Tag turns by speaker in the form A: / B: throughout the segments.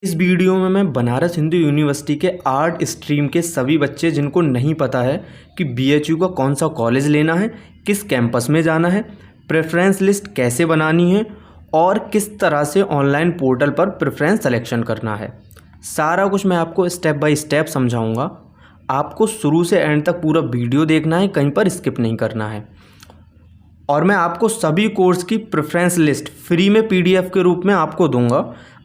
A: इस वीडियो में मैं बनारस हिंदू यूनिवर्सिटी के आर्ट स्ट्रीम के सभी बच्चे जिनको नहीं पता है कि बीएचयू का कौन सा कॉलेज लेना है, किस कैंपस में जाना है, प्रेफरेंस लिस्ट कैसे बनानी है और किस तरह से ऑनलाइन पोर्टल पर प्रेफरेंस सिलेक्शन करना है, सारा कुछ मैं आपको स्टेप बाय स्टेप समझाऊंगा। आपको शुरू से एंड तक पूरा वीडियो देखना है, कहीं पर स्किप नहीं करना है। और मैं आपको सभी कोर्स की प्रेफरेंस लिस्ट फ्री में पीडीएफ के रूप में आपको दूंगा।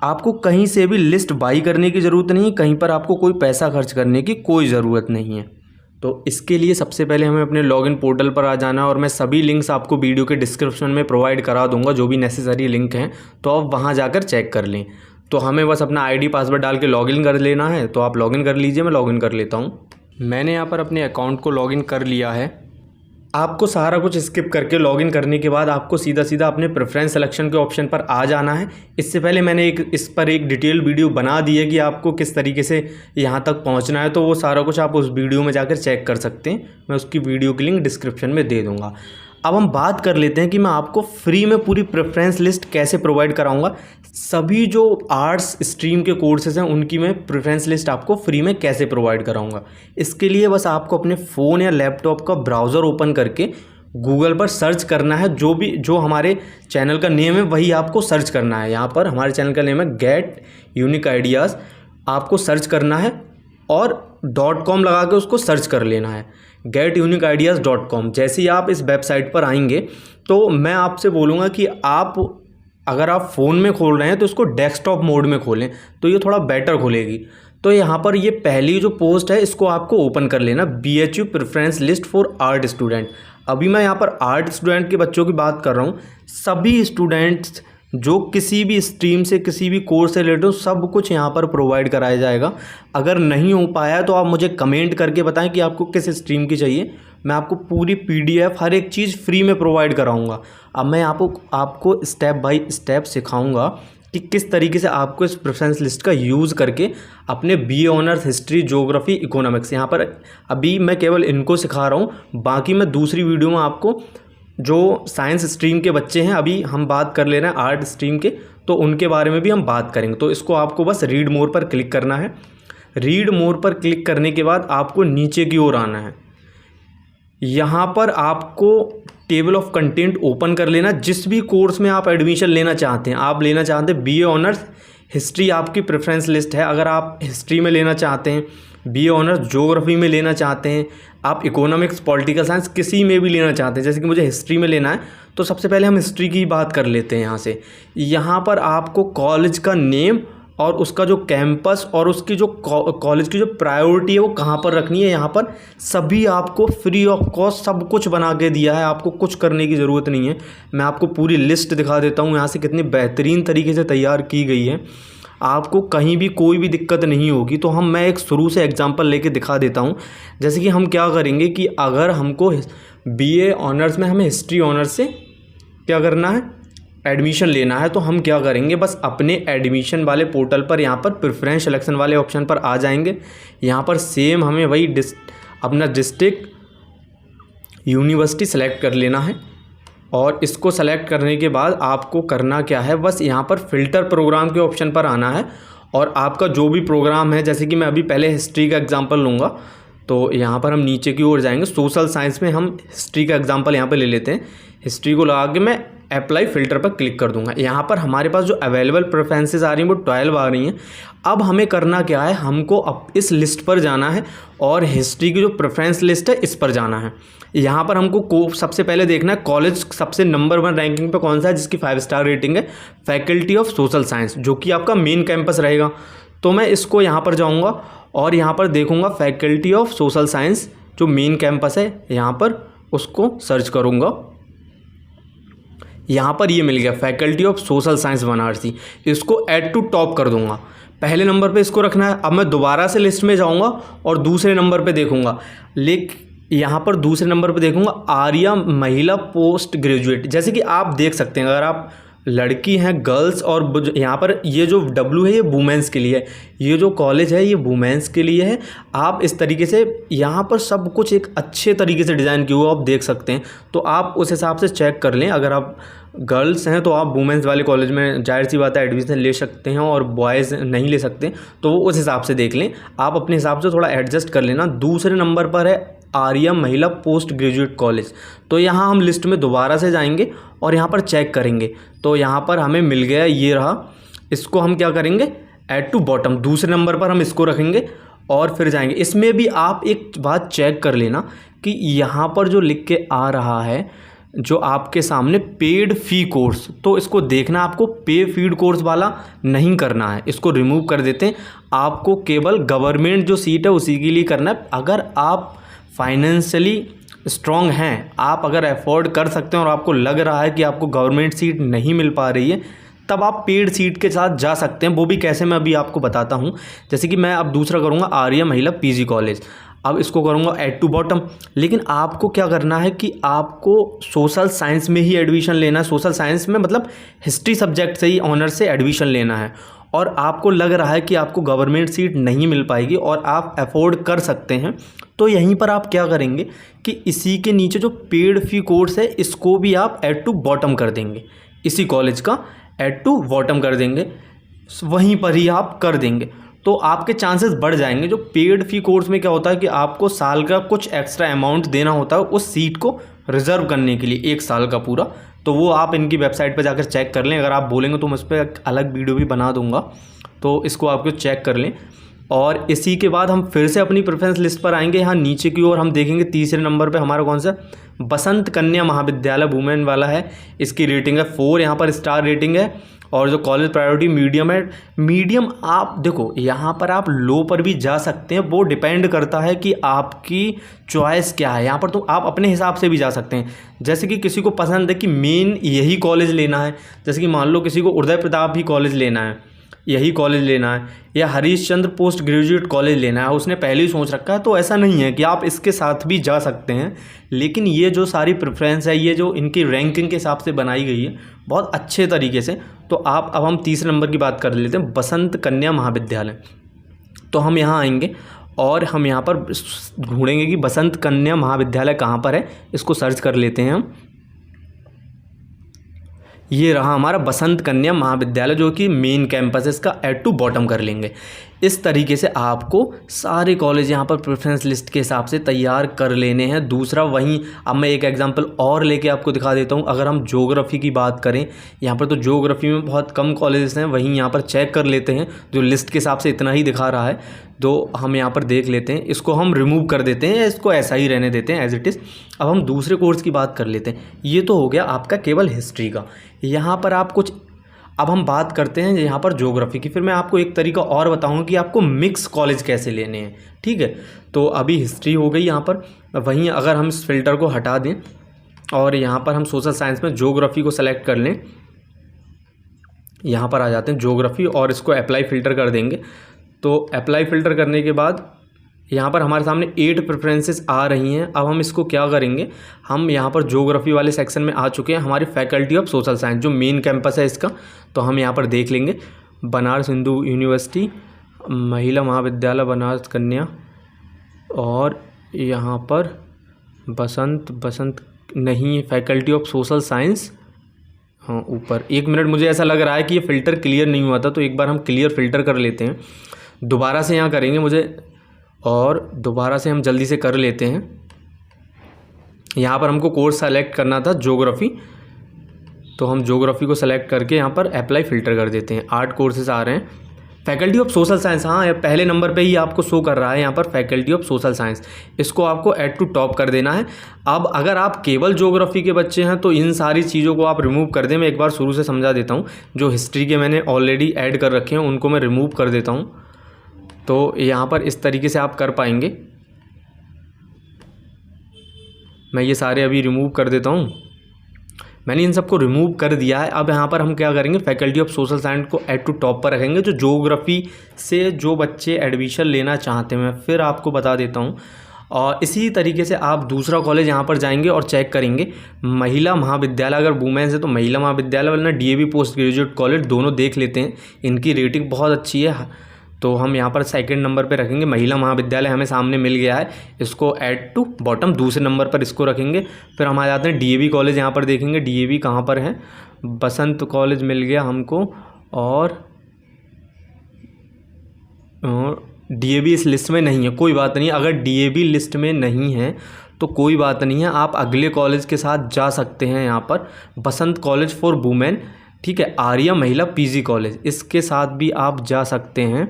A: आपको कहीं से भी लिस्ट बाई करने की ज़रूरत नहीं है, कहीं पर आपको कोई पैसा खर्च करने की कोई ज़रूरत नहीं है। तो इसके लिए सबसे पहले हमें अपने लॉगिन पोर्टल पर आ जाना है और मैं सभी लिंक्स आपको वीडियो के डिस्क्रिप्शन में प्रोवाइड करा दूंगा, जो भी नेसेसरी लिंक हैं, तो आप वहाँ जाकर चेक कर लें। तो हमें बस अपना आईडी पासवर्ड डाल के लॉगिन कर लेना है। तो आप लॉगिन कर लीजिए, मैं लॉगिन कर लेता हूँ। मैंने यहाँ पर अपने अकाउंट को लॉगिन कर लिया है। आपको सारा कुछ स्किप करके लॉगिन करने के बाद आपको सीधा सीधा अपने प्रेफरेंस सिलेक्शन के ऑप्शन पर आ जाना है। इससे पहले मैंने इस पर एक डिटेल वीडियो बना दी है कि आपको किस तरीके से यहाँ तक पहुँचना है, तो वो सारा कुछ आप उस वीडियो में जाकर चेक कर सकते हैं। मैं उसकी वीडियो की लिंक डिस्क्रिप्शन में दे दूँगा। अब हम बात कर लेते हैं कि मैं आपको फ्री में पूरी प्रेफरेंस लिस्ट कैसे प्रोवाइड कराऊंगा। सभी जो आर्ट्स स्ट्रीम के कोर्सेज हैं उनकी मैं प्रेफरेंस लिस्ट आपको फ्री में कैसे प्रोवाइड कराऊंगा। इसके लिए बस आपको अपने फ़ोन या लैपटॉप का ब्राउज़र ओपन करके गूगल पर सर्च करना है। जो हमारे चैनल का नेम है वही आपको सर्च करना है। यहाँ पर हमारे चैनल का नेम है गेट यूनिक आइडियाज़। आपको सर्च करना है और .com लगा के उसको सर्च कर लेना है, getuniqueideas.com। जैसे ही आप इस वेबसाइट पर आएंगे तो मैं आपसे बोलूँगा कि अगर आप फ़ोन में खोल रहे हैं तो इसको डेस्कटॉप मोड में खोलें, तो ये थोड़ा बेटर खुलेगी। तो यहाँ पर ये पहली जो पोस्ट है इसको आपको ओपन कर लेना, BHU preference list for art student. अभी मैं यहाँ पर आर्ट स्टूडेंट के बच्चों की बात कर रहा हूँ। सभी स्टूडेंट्स जो किसी भी स्ट्रीम से किसी भी कोर्स से रिलेटेड सब कुछ यहाँ पर प्रोवाइड कराया जाएगा। अगर नहीं हो पाया तो आप मुझे कमेंट करके बताएं कि आपको किस स्ट्रीम की चाहिए। मैं आपको पूरी पीडीएफ हर एक चीज़ फ्री में प्रोवाइड कराऊंगा। अब मैं आपको स्टेप बाय स्टेप सिखाऊंगा कि किस तरीके से आपको इस प्रेफरेंस लिस्ट का यूज़ करके अपने BA honours history, geography, economics, यहाँ पर अभी मैं केवल इनको सिखा रहा हूँ। बाकी मैं दूसरी वीडियो में आपको जो साइंस स्ट्रीम के बच्चे हैं, अभी हम बात कर ले रहे हैं आर्ट स्ट्रीम के, तो उनके बारे में भी हम बात करेंगे। तो इसको आपको बस रीड मोर पर क्लिक करना है। रीड मोर पर क्लिक करने के बाद आपको नीचे की ओर आना है। यहाँ पर आपको टेबल ऑफ कंटेंट ओपन कर लेना। जिस भी कोर्स में आप एडमिशन लेना चाहते हैं, आप लेना चाहते हैं BA ऑनर्स हिस्ट्री, आपकी प्रेफरेंस लिस्ट है। अगर आप हिस्ट्री में लेना चाहते हैं, BA ऑनर्स ज्योग्राफी में लेना चाहते हैं, आप इकोनॉमिक्स, पॉलिटिकल साइंस किसी में भी लेना चाहते हैं, जैसे कि मुझे हिस्ट्री में लेना है, तो सबसे पहले हम हिस्ट्री की बात कर लेते हैं। यहाँ पर आपको कॉलेज का नेम और उसका जो कैंपस और उसकी जो कॉलेज की जो प्रायोरिटी है वो कहाँ पर रखनी है, यहाँ पर सभी आपको फ्री ऑफ कॉस्ट सब कुछ बना के दिया है। आपको कुछ करने की ज़रूरत नहीं है। मैं आपको पूरी लिस्ट दिखा देता हूँ यहाँ से कितनी बेहतरीन तरीके से तैयार की गई है। आपको कहीं भी कोई भी दिक्कत नहीं होगी। तो मैं एक शुरू से एग्जांपल लेके दिखा देता हूँ। जैसे कि हम क्या करेंगे कि अगर हमको BA ऑनर्स में हमें हिस्ट्री ऑनर्स से क्या करना है, एडमिशन लेना है, तो हम क्या करेंगे, बस अपने एडमिशन वाले पोर्टल पर यहाँ पर प्रेफरेंस सिलेक्शन वाले ऑप्शन पर आ जाएंगे। यहाँ पर सेम हमें वही अपना डिस्ट्रिक्ट, यूनिवर्सिटी सेलेक्ट कर लेना है और इसको सेलेक्ट करने के बाद आपको करना क्या है, बस यहाँ पर फ़िल्टर प्रोग्राम के ऑप्शन पर आना है और आपका जो भी प्रोग्राम है, जैसे कि मैं अभी पहले हिस्ट्री का एग्जांपल लूँगा, तो यहाँ पर हम नीचे की ओर जाएंगे। सोशल साइंस में हम हिस्ट्री का एग्जांपल यहाँ पर ले लेते हैं। हिस्ट्री को लगा के मैं अप्लाई फ़िल्टर पर क्लिक कर दूंगा। यहाँ पर हमारे पास जो अवेलेबल प्रेफरेंसेस आ रही हैं वो 12 आ रही हैं। अब हमें करना क्या है, हमको अब इस लिस्ट पर जाना है और हिस्ट्री की जो प्रेफरेंस लिस्ट है इस पर जाना है। यहाँ पर हमको सबसे पहले देखना है कॉलेज सबसे नंबर 1 रैंकिंग पे कौन सा है, जिसकी 5 स्टार रेटिंग है, फैकल्टी ऑफ सोशल साइंस, जो कि आपका मेन कैंपस रहेगा। तो मैं इसको यहाँ पर जाऊँगा और यहाँ पर देखूँगा फैकल्टी ऑफ सोशल साइंस जो मेन कैंपस है, यहाँ पर उसको सर्च करूँगा। यहाँ पर ये मिल गया, faculty of social science Banarasi. इसको ऐड टू टॉप कर दूंगा। पहले नंबर पे इसको रखना है। अब मैं दोबारा से लिस्ट में जाऊँगा और दूसरे नंबर पे देखूँगा, यहाँ पर दूसरे नंबर पे देखूँगा आर्या महिला पोस्ट ग्रेजुएट। जैसे कि आप देख सकते हैं, अगर आप लड़की हैं, गर्ल्स, और यहाँ पर ये जो W है ये वुमेंस के लिए है, ये जो कॉलेज है ये वुमेंस के लिए है। आप इस तरीके से यहाँ पर सब कुछ एक अच्छे तरीके से डिज़ाइन किया हुआ आप देख सकते हैं। तो आप उस हिसाब से चेक कर लें। अगर आप गर्ल्स हैं तो आप वुमेंस वाले कॉलेज में जाहिर सी बात है एडमिशन ले सकते हैं, और बॉयज़ नहीं ले सकते तो वो उस हिसाब से देख लें, आप अपने हिसाब से थोड़ा एडजस्ट कर लेना। दूसरे नंबर पर है आर्या महिला पोस्ट ग्रेजुएट कॉलेज। तो यहाँ हम लिस्ट में दोबारा से जाएंगे और यहाँ पर चेक करेंगे, तो यहाँ पर हमें मिल गया, ये रहा। इसको हम क्या करेंगे, ऐड टू बॉटम, दूसरे नंबर पर हम इसको रखेंगे और फिर जाएंगे। इसमें भी आप एक बात चेक कर लेना कि यहाँ पर जो लिख के आ रहा है जो आपके सामने पेड फ़ी कोर्स, तो इसको देखना, आपको पे फीड कोर्स वाला नहीं करना है, इसको रिमूव कर देते हैं। आपको केवल गवर्नमेंट जो सीट है उसी के लिए करना है। अगर आप फाइनेंशियली स्ट्रॉन्ग हैं, आप अगर अफोर्ड कर सकते हैं और आपको लग रहा है कि आपको गवर्नमेंट सीट नहीं मिल पा रही है, तब आप पेड सीट के साथ जा सकते हैं। वो भी कैसे, मैं अभी आपको बताता हूँ। जैसे कि मैं अब दूसरा करूँगा आर्या महिला पीजी कॉलेज, अब इसको करूँगा ऐड टू बॉटम। लेकिन आपको क्या करना है कि आपको सोशल साइंस में ही एडमिशन लेना है, सोशल साइंस में मतलब हिस्ट्री सब्जेक्ट से ही ऑनर्स से एडमिशन लेना है, और आपको लग रहा है कि आपको गवर्नमेंट सीट नहीं मिल पाएगी और आप अफोर्ड कर सकते हैं, तो यहीं पर आप क्या करेंगे कि इसी के नीचे जो पेड फ़ी कोर्स है इसको भी आप ऐड टू बॉटम कर देंगे, इसी कॉलेज का ऐड टू बॉटम कर देंगे, वहीं पर ही आप कर देंगे, तो आपके चांसेस बढ़ जाएंगे। जो पेड फ़ी कोर्स में क्या होता है कि आपको साल का कुछ एक्स्ट्रा अमाउंट देना होता है उस सीट को रिज़र्व करने के लिए, 1 साल का पूरा, तो वो आप इनकी वेबसाइट पर जाकर चेक कर लें। अगर आप बोलेंगे तो मैं उस पर एक अलग वीडियो भी बना दूंगा, तो इसको आपको चेक कर लें। और इसी के बाद हम फिर से अपनी प्रेफरेंस लिस्ट पर आएंगे। यहाँ नीचे की ओर हम देखेंगे तीसरे नंबर पे हमारा कौन सा, बसंत कन्या महाविद्यालय वुमेन वाला है। इसकी रेटिंग है 4, यहाँ पर स्टार रेटिंग है, और जो कॉलेज प्रायोरिटी मीडियम है। मीडियम आप देखो, यहाँ पर आप लो पर भी जा सकते हैं, वो डिपेंड करता है कि आपकी चॉइस क्या है। यहाँ पर तो आप अपने हिसाब से भी जा सकते हैं, जैसे कि किसी को पसंद है कि मेन यही कॉलेज लेना है, जैसे कि मान लो किसी को उदय प्रताप ही कॉलेज लेना है, यही कॉलेज लेना है, या Harish Chandra post graduate college लेना है, उसने पहले ही सोच रखा है, तो ऐसा नहीं है कि आप इसके साथ भी जा सकते हैं। लेकिन ये जो सारी प्रेफरेंस है, ये जो इनकी रैंकिंग के हिसाब से बनाई गई है बहुत अच्छे तरीके से। तो आप अब हम तीसरे नंबर की बात कर लेते हैं, बसंत कन्या महाविद्यालय। तो हम यहाँ आएंगे और हम यहाँ पर ढूंढेंगे कि बसंत कन्या महाविद्यालय कहाँ पर है, इसको सर्च कर लेते हैं हम। ये रहा हमारा बसंत कन्या महाविद्यालय, जो कि मेन कैंपस है, इसका ऐड टू बॉटम कर लेंगे। इस तरीके से आपको सारे कॉलेज यहाँ पर प्रेफरेंस लिस्ट के हिसाब से तैयार कर लेने हैं। दूसरा वहीं, अब मैं एक एग्जांपल और लेके आपको दिखा देता हूँ। अगर हम ज्योग्राफी की बात करें, यहाँ पर तो ज्योग्राफी में बहुत कम कॉलेजेस हैं, वहीं यहाँ पर चेक कर लेते हैं, जो लिस्ट के हिसाब से इतना ही दिखा रहा है, तो हम यहाँ पर देख लेते हैं। इसको हम रिमूव कर देते हैं, इसको ऐसा ही रहने देते हैं एज इट इज़। अब हम दूसरे कोर्स की बात कर लेते हैं। ये तो हो गया आपका केवल हिस्ट्री का। यहाँ पर आप कुछ, अब हम बात करते हैं यहाँ पर ज्योग्राफी की। फिर मैं आपको एक तरीका और बताऊंगा कि आपको मिक्स कॉलेज कैसे लेने हैं, ठीक है। तो अभी हिस्ट्री हो गई यहाँ पर, वहीं अगर हम इस फिल्टर को हटा दें और यहाँ पर हम सोशल साइंस में ज्योग्राफी को सेलेक्ट कर लें, यहाँ पर आ जाते हैं ज्योग्राफी और इसको अप्लाई फ़िल्टर कर देंगे। तो अप्लाई फ़िल्टर करने के बाद यहाँ पर हमारे सामने 8 प्रेफरेंसेस आ रही हैं। अब हम इसको क्या करेंगे, हम यहाँ पर ज्योग्राफी वाले सेक्शन में आ चुके हैं, हमारी फैकल्टी ऑफ सोशल साइंस जो मेन कैंपस है इसका, तो हम यहाँ पर देख लेंगे बनारस हिंदू यूनिवर्सिटी महिला महाविद्यालय बनारस कन्या, और यहाँ पर बसंत नहीं, फैकल्टी ऑफ सोशल साइंस, हाँ ऊपर। 1 मिनट, मुझे ऐसा लग रहा है कि ये फ़िल्टर क्लियर नहीं हुआ था, तो एक बार हम क्लियर फ़िल्टर कर लेते हैं। दोबारा से यहाँ करेंगे मुझे, और दोबारा से हम जल्दी से कर लेते हैं। यहाँ पर हमको कोर्स सेलेक्ट करना था ज्योग्राफी, तो हम ज्योग्राफी को सेलेक्ट करके यहाँ पर अप्लाई फ़िल्टर कर देते हैं। 8 कोर्सेज आ रहे हैं। फैकल्टी ऑफ सोशल साइंस, हाँ पहले नंबर पे ही आपको शो कर रहा है यहाँ पर फैकल्टी ऑफ सोशल साइंस, इसको आपको ऐड टू टॉप कर देना है। अब अगर आप केवल ज्योग्राफी के बच्चे हैं तो इन सारी चीज़ों को आप रिमूव कर दें। मैं एक बार शुरू से समझा देता हूँ। जो हिस्ट्री के मैंने ऑलरेडी ऐड कर रखे हैं उनको मैं रिमूव कर देता हूँ, तो यहाँ पर इस तरीके से आप कर पाएंगे। मैं ये सारे अभी रिमूव कर देता हूँ। मैंने इन सबको रिमूव कर दिया है। अब यहाँ पर हम क्या करेंगे, फैकल्टी ऑफ सोशल साइंस को ऐड टू टॉप पर रखेंगे। जो ज्योग्राफी से जो बच्चे एडमिशन लेना चाहते हैं, मैं फिर आपको बता देता हूँ। और इसी तरीके से आप दूसरा कॉलेज यहाँ पर जाएंगे और चेक करेंगे महिला महाविद्यालय। अगर वुमेन्स है तो महिला महाविद्यालय, वरना DAV पोस्ट ग्रेजुएट कॉलेज, दोनों देख लेते हैं। इनकी रेटिंग बहुत अच्छी है, तो हम यहाँ पर सेकंड नंबर पे रखेंगे महिला महाविद्यालय, हमें सामने मिल गया है, इसको ऐड टू बॉटम दूसरे नंबर पर इसको रखेंगे। फिर हम आ जाते हैं डीएवी कॉलेज, यहाँ पर देखेंगे डीएवी कहाँ पर है, बसंत कॉलेज मिल गया हमको, और डीएवी इस लिस्ट में नहीं है, कोई बात नहीं। अगर डीएवी लिस्ट में नहीं है तो कोई बात नहीं है, आप अगले कॉलेज के साथ जा सकते हैं। यहाँ पर बसंत कॉलेज फॉर वुमेन, ठीक है, आर्या महिला पीजी कॉलेज, इसके साथ भी आप जा सकते हैं।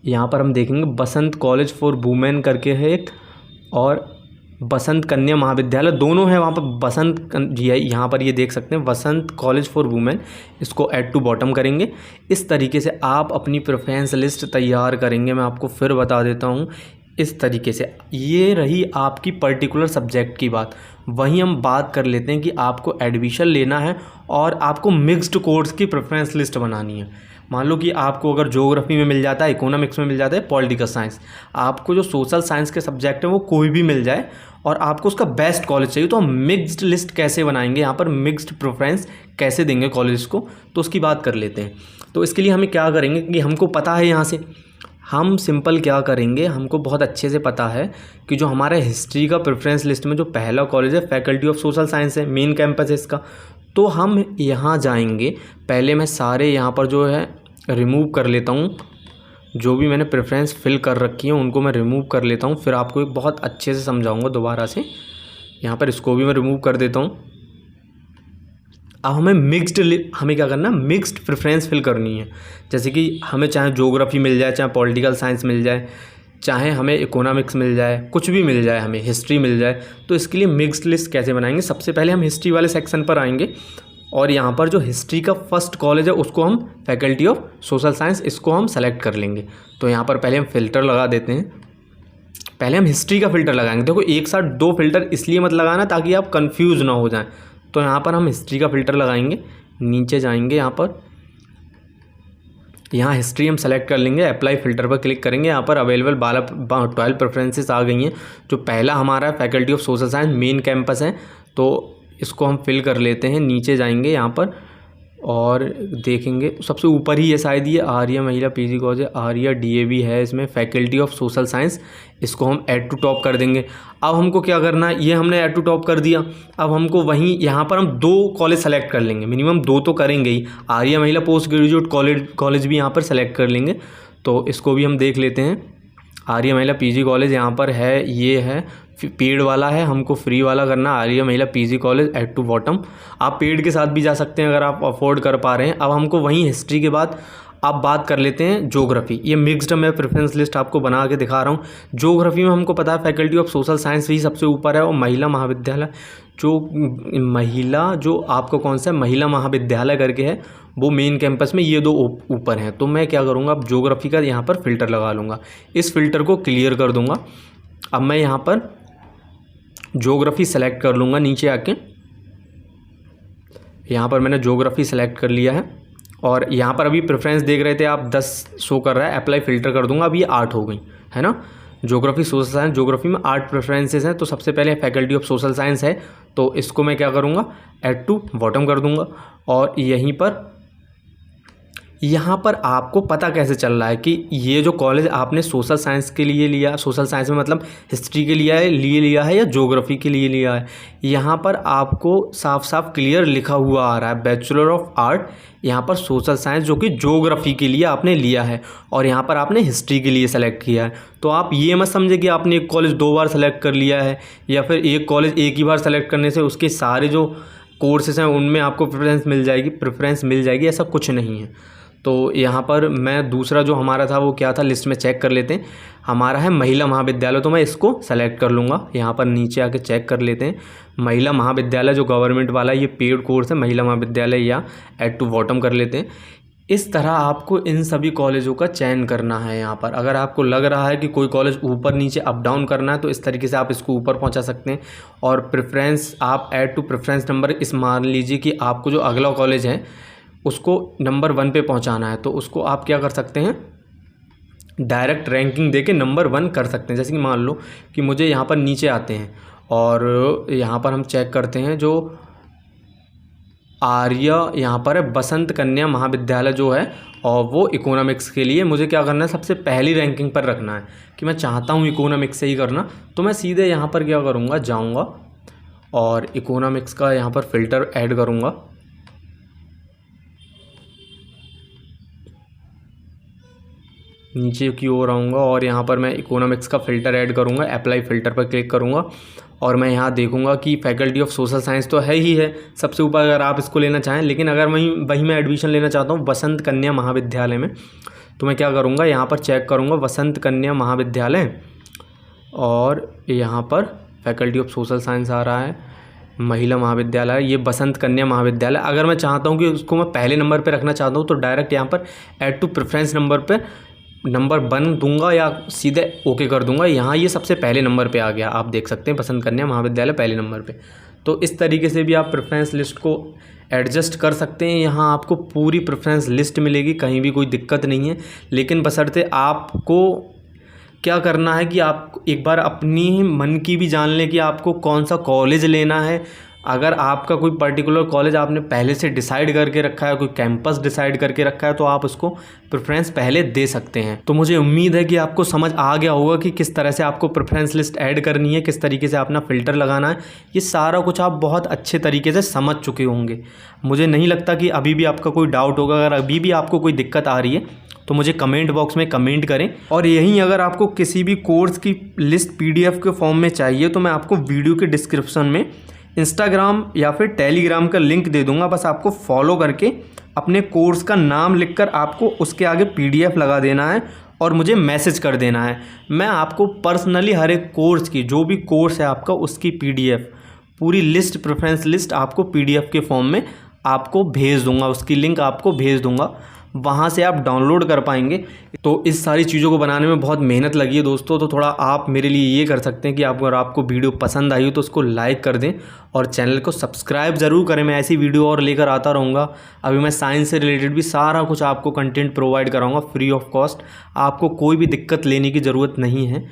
A: यहाँ पर हम देखेंगे बसंत कॉलेज फॉर वुमेन करके है एक, और बसंत कन्या महाविद्यालय, दोनों है वहाँ पर बसंत जी है, यहाँ पर ये देख सकते हैं बसंत कॉलेज फॉर वुमेन, इसको ऐड टू बॉटम करेंगे। इस तरीके से आप अपनी प्रेफरेंस लिस्ट तैयार करेंगे। मैं आपको फिर बता देता हूँ, इस तरीके से। ये रही आपकी पर्टिकुलर सब्जेक्ट की बात। वहीं हम बात कर लेते हैं कि आपको एडमिशन लेना है और आपको मिक्स्ड कोर्स की प्रेफरेंस लिस्ट बनानी है। मान लो कि आपको अगर ज्योग्राफी में मिल जाता है, इकोनॉमिक्स में मिल जाता है, पॉलिटिकल साइंस, आपको जो सोशल साइंस के सब्जेक्ट हैं वो कोई भी मिल जाए और आपको उसका बेस्ट कॉलेज चाहिए, तो हम मिक्स्ड लिस्ट कैसे बनाएंगे, यहाँ पर मिक्स्ड प्रेफरेंस कैसे देंगे कॉलेज को, तो उसकी बात कर लेते हैं। तो इसके लिए हमें क्या करेंगे कि हमको पता है, यहाँ से हम सिंपल क्या करेंगे, हमको बहुत अच्छे से पता है कि जो हमारा हिस्ट्री का प्रेफरेंस लिस्ट में जो पहला कॉलेज है फैकल्टी ऑफ सोशल साइंस है, मेन कैंपस है इसका, तो हम यहाँ जाएंगे। पहले मैं सारे यहाँ पर जो है रिमूव कर लेता हूँ, जो भी मैंने प्रेफरेंस फिल कर रखी है उनको मैं रिमूव कर लेता हूँ, फिर आपको एक बहुत अच्छे से समझाऊँगा दोबारा से। यहाँ पर इसको भी मैं रिमूव कर देता हूँ। अब हमें क्या करना है, मिक्स्ड प्रेफरेंस फिल करनी है। जैसे कि हमें चाहे ज्योग्राफी मिल जाए, चाहे पॉलिटिकल साइंस मिल जाए, चाहे हमें इकोनॉमिक्स मिल जाए, कुछ भी मिल जाए, हमें हिस्ट्री मिल जाए, तो इसके लिए मिक्स्ड लिस्ट कैसे बनाएंगे। सबसे पहले हम हिस्ट्री वाले सेक्शन पर आएंगे और यहाँ पर जो हिस्ट्री का फर्स्ट कॉलेज है उसको हम फैकल्टी ऑफ सोशल साइंस, इसको हम सेलेक्ट कर लेंगे। तो यहाँ पर पहले हम फ़िल्टर लगा देते हैं। पहले हम हिस्ट्री का फ़िल्टर लगाएंगे। देखो एक साथ दो फिल्टर इसलिए मत लगाना ताकि आप कन्फ्यूज़ ना हो जाएं। तो यहाँ पर हम हिस्ट्री का फ़िल्टर लगाएंगे, नीचे जाएंगे, यहाँ हिस्ट्री हम सेलेक्ट कर लेंगे, अप्लाई फ़िल्टर पर क्लिक करेंगे। यहाँ पर अवेलेबल 12 प्रेफरेंसेस आ गई हैं। जो पहला हमारा faculty of social science main campus है, तो इसको हम फिल कर लेते हैं। नीचे जाएंगे यहाँ पर और देखेंगे सबसे ऊपर ही ये शायद ये Arya Mahila PG college, Arya DAV है, इसमें फैकल्टी ऑफ सोशल साइंस, इसको हम ऐड टू टॉप कर देंगे। अब हमको क्या करना है, ये हमने ऐड टू टॉप कर दिया। अब हमको वहीं यहाँ पर हम 2 कॉलेज सेलेक्ट कर लेंगे, मिनिमम 2 तो करेंगे ही। आर्या महिला पोस्ट ग्रेजुएट कॉलेज भी यहाँ पर सेलेक्ट कर लेंगे, तो इसको भी हम देख लेते हैं। आर्या महिला पीजी कॉलेज यहाँ पर है, ये है पेड वाला है, हमको फ्री वाला करना, Arya Mahila PG college add to bottom. आप पेड के साथ भी जा सकते हैं अगर आप अफोर्ड कर पा रहे हैं। अब हमको वहीं हिस्ट्री के बाद अब बात कर लेते हैं ज्योग्राफी। ये मिक्स्ड मैं प्रेफरेंस लिस्ट आपको बना के दिखा रहा हूँ। ज्योग्राफी में हमको पता है फैकल्टी ऑफ सोशल साइंस भी सबसे ऊपर है, और महिला महाविद्यालय जो आपको कौन सा महिला महाविद्यालय करके है वो मेन कैंपस में, ये 2 ऊपर हैं। तो मैं क्या करूँगा, अब ज्योग्राफी का यहाँ पर फ़िल्टर लगा लूँगा, इस फ़िल्टर को क्लियर कर दूँगा। अब मैं यहाँ पर ज्योग्राफी सेलेक्ट कर लूँगा, नीचे आके यहाँ पर मैंने ज्योग्राफी सेलेक्ट कर लिया है। और यहाँ पर अभी प्रेफरेंस देख रहे थे आप 10 शो कर रहा है, अप्लाई फ़िल्टर कर दूंगा, अब ये 8 हो गई है ना। ज्योग्राफी सोशल साइंस, ज्योग्राफी में 8 प्रेफरेंसेस हैं। तो सबसे पहले फैकल्टी ऑफ सोशल साइंस है, तो इसको मैं क्या करूँगा, ऐड टू बॉटम कर दूँगा। और यहीं पर यहाँ पर आपको पता कैसे चल रहा है कि ये जो कॉलेज आपने सोशल साइंस के लिए लिया, सोशल साइंस में मतलब हिस्ट्री के लिए लिया है या ज्योग्राफी के लिए लिया है, यहाँ पर आपको साफ साफ क्लियर लिखा हुआ आ रहा है बैचलर ऑफ आर्ट, यहाँ पर सोशल साइंस जो कि ज्योग्राफी के लिए आपने लिया है, और यहाँ पर आपने हिस्ट्री के लिए सेलेक्ट किया है। तो आप ये मत समझे कि आपने एक कॉलेज 2 बार सेलेक्ट कर लिया है, या फिर एक कॉलेज एक ही बार सेलेक्ट करने से उसके सारे जो कोर्सेज हैं उनमें आपको प्रेफरेंस मिल जाएगी, ऐसा कुछ नहीं है। तो यहाँ पर मैं दूसरा जो हमारा था वो क्या था, लिस्ट में चेक कर लेते हैं। हमारा है महिला महाविद्यालय, तो मैं इसको सेलेक्ट कर लूँगा। यहाँ पर नीचे आके चेक कर लेते हैं, महिला महाविद्यालय जो गवर्नमेंट वाला ये पेड कोर्स है महिला महाविद्यालय, या ऐड टू बॉटम कर लेते हैं। इस तरह आपको इन सभी कॉलेजों का चयन करना है। यहाँ पर अगर आपको लग रहा है कि कोई कॉलेज ऊपर नीचे अप डाउन करना है, तो इस तरीके से आप इसको ऊपर पहुँचा सकते हैं। और प्रेफरेंस आप ऐड टू प्रेफरेंस नंबर, इस मान लीजिए कि आपको जो अगला कॉलेज है उसको नंबर 1 पे पहुंचाना है, तो उसको आप क्या कर सकते हैं, डायरेक्ट रैंकिंग देके नंबर 1 कर सकते हैं। जैसे कि मान लो कि मुझे यहाँ पर नीचे आते हैं और यहाँ पर हम चेक करते हैं जो आर्य यहाँ पर है बसंत कन्या महाविद्यालय जो है, और वो इकोनॉमिक्स के लिए मुझे क्या करना है, सबसे पहली रैंकिंग पर रखना है कि मैं चाहता हूँ इकोनॉमिक्स से ही करना। तो मैं सीधे यहाँ पर क्या करूँगा, जाऊँगा और इकोनॉमिक्स का यहाँ पर फ़िल्टर ऐड करूँगा। नीचे की ओर आऊँगा और यहाँ पर मैं इकोनॉमिक्स का फ़िल्टर ऐड करूँगा, अप्लाई फ़िल्टर पर क्लिक करूँगा और मैं यहाँ देखूँगा कि फैकल्टी ऑफ सोशल साइंस तो है ही है सबसे ऊपर अगर आप इसको लेना चाहें, लेकिन अगर वही मैं एडमिशन लेना चाहता हूँ बसंत कन्या महाविद्यालय में, तो मैं क्या करूँगा, यहाँ पर चेक करूँगा बसंत कन्या महाविद्यालय और यहाँ पर फैकल्टी ऑफ सोशल साइंस आ रहा है, महिला महाविद्यालय, ये बसंत कन्या महाविद्यालय। अगर मैं चाहता हूँ कि उसको मैं पहले नंबर पे रखना चाहता हूँ तो डायरेक्ट यहाँ पर ऐड टू प्रेफरेंस नंबर पे नंबर 1 दूंगा या सीधे ओके कर दूंगा। यहाँ ये सबसे पहले नंबर पे आ गया, आप देख सकते हैं बसंत कन्या महाविद्यालय पहले नंबर पे। तो इस तरीके से भी आप प्रेफरेंस लिस्ट को एडजस्ट कर सकते हैं। यहाँ आपको पूरी प्रेफरेंस लिस्ट मिलेगी, कहीं भी कोई दिक्कत नहीं है, लेकिन बशर्ते आपको क्या करना है कि आप एक बार अपनी मन की भी जान लें कि आपको कौन सा कॉलेज लेना है। अगर आपका कोई पर्टिकुलर कॉलेज आपने पहले से डिसाइड करके रखा है, कोई कैंपस डिसाइड करके रखा है, तो आप उसको प्रेफरेंस पहले दे सकते हैं। तो मुझे उम्मीद है कि आपको समझ आ गया होगा कि किस तरह से आपको प्रेफरेंस लिस्ट ऐड करनी है, किस तरीके से अपना फ़िल्टर लगाना है। ये सारा कुछ आप बहुत अच्छे तरीके से समझ चुके होंगे। मुझे नहीं लगता कि अभी भी आपका कोई डाउट होगा। अगर अभी भी आपको कोई दिक्कत आ रही है तो मुझे कमेंट बॉक्स में कमेंट करें। और यहीं अगर आपको किसी भी कोर्स की लिस्ट PDF के फॉर्म में चाहिए तो मैं आपको वीडियो के डिस्क्रिप्शन में इंस्टाग्राम या फिर टेलीग्राम का लिंक दे दूंगा। बस आपको फॉलो करके अपने कोर्स का नाम लिखकर आपको उसके आगे PDF लगा देना है और मुझे मैसेज कर देना है। मैं आपको पर्सनली हर एक कोर्स की, जो भी कोर्स है आपका, उसकी PDF पूरी लिस्ट, प्रेफरेंस लिस्ट आपको PDF के फॉर्म में आपको भेज दूंगा, उसकी लिंक आपको भेज दूंगा, वहाँ से आप डाउनलोड कर पाएंगे। तो इस सारी चीज़ों को बनाने में बहुत मेहनत लगी है दोस्तों। तो थोड़ा आप मेरे लिए ये कर सकते हैं कि अगर आपको वीडियो पसंद आई हो तो उसको लाइक कर दें और चैनल को सब्सक्राइब ज़रूर करें। मैं ऐसी वीडियो और लेकर आता रहूँगा। अभी मैं साइंस से रिलेटेड भी सारा कुछ आपको कंटेंट प्रोवाइड कराऊँगा फ्री ऑफ कॉस्ट। आपको कोई भी दिक्कत लेने की ज़रूरत नहीं है।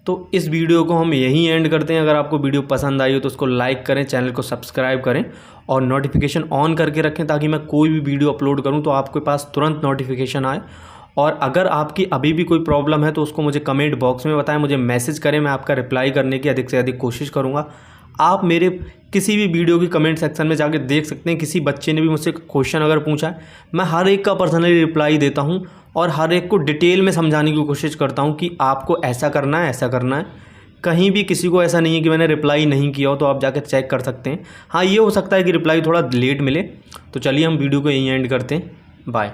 A: तो इस वीडियो को हम यहीं एंड करते हैं। अगर आपको वीडियो पसंद आई हो तो उसको लाइक करें, चैनल को सब्सक्राइब करें और नोटिफिकेशन ऑन करके रखें ताकि मैं कोई भी वीडियो अपलोड करूं तो आपके पास तुरंत नोटिफिकेशन आए। और अगर आपकी अभी भी कोई प्रॉब्लम है तो उसको मुझे कमेंट बॉक्स में बताएं, मुझे मैसेज करें, मैं आपका रिप्लाई करने की अधिक से अधिक कोशिश करूँगा। आप मेरे किसी भी वीडियो की कमेंट सेक्शन में जाके देख सकते हैं, किसी बच्चे ने भी मुझसे क्वेश्चन अगर पूछा है, मैं हर एक का पर्सनली रिप्लाई देता हूं और हर एक को डिटेल में समझाने की कोशिश करता हूं कि आपको ऐसा करना है, ऐसा करना है। कहीं भी किसी को ऐसा नहीं है कि मैंने रिप्लाई नहीं किया हो, तो आप जाकर चेक कर सकते हैं। हाँ, ये हो सकता है कि रिप्लाई थोड़ा लेट मिले। तो चलिए हम वीडियो को यहीं एंड करते हैं। बाय।